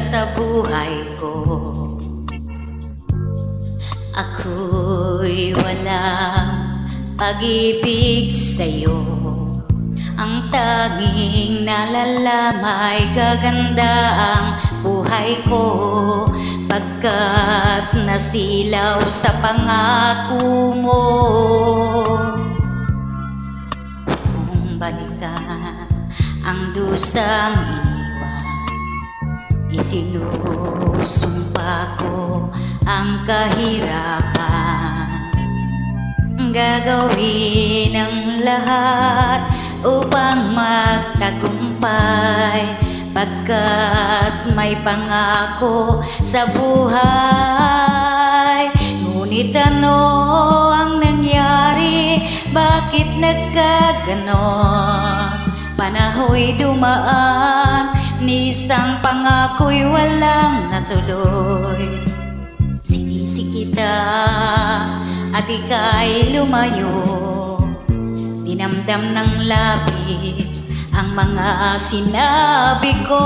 sa buhay ko. Ako'y walang pag-ibig sa'yo. Ang tanging nalalamay gaganda ang buhay ko, pagkat nasilaw sa pangako mo. Kung balikan ang dusang iniwan, isinusumpa ko ang kahirapan. Gagawin ang lahat upang magtagumpay, pagkat may pangako sa buhay. Ngunit ano ang nangyari? Bakit nagkaganon? Panahoy dumaan, nisang pangako'y walang natuloy. Sinisi kita at ika'y lumayo, dinamdam ng labis ang mga sinabi ko.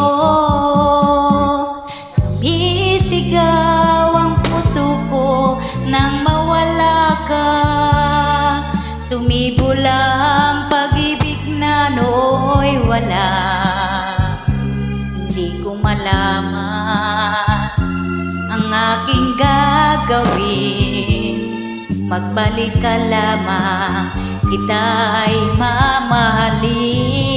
Sumisigaw ang puso ko nang mawala ka. Tumibol ang pag-ibig na nooy wala. Hindi ko malaman ang aking gagawin. Magbalik ka lamang, kita'y mamahalin.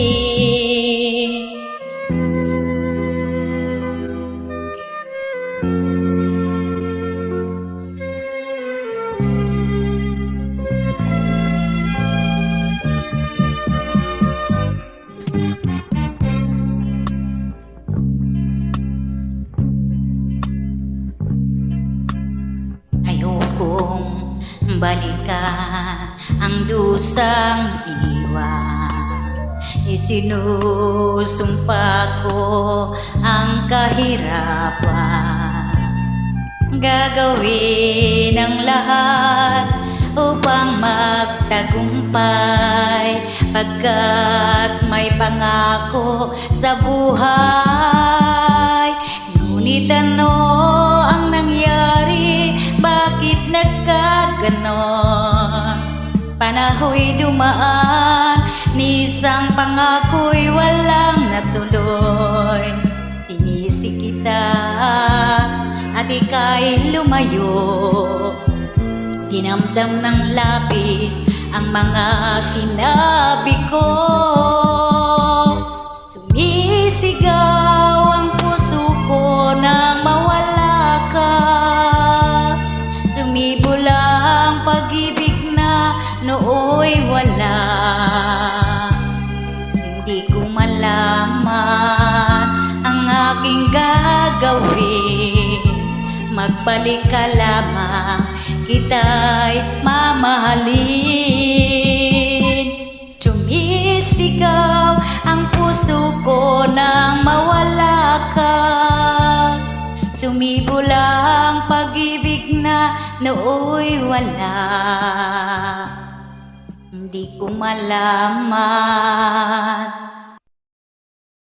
Ayokong balikan ang dusang iniwan. Isinusumpa ko ang kahirapan. Gagawin ang lahat upang magtagumpay, pagkat may pangako sa buhay. Ngunit ano ang nangyari? Bakit nagkaganon? Panahoy dumaan, nisang pangako'y walang natuloy. Sinisi kita at ika'y lumayo, dinamdam ng labis ang mga sinabi ko. Sumisigaw ang puso ko nang mawala ka. Tumibol ang pag-ibig na nooy wala. Hindi ko malaman ang aking gagawin. Magbalik ka lamang, kita'y mamahalin. Sumisigaw ang puso ko nang mawala ka. Sumibol ang pag-ibig na nooy wala. Hindi ko malaman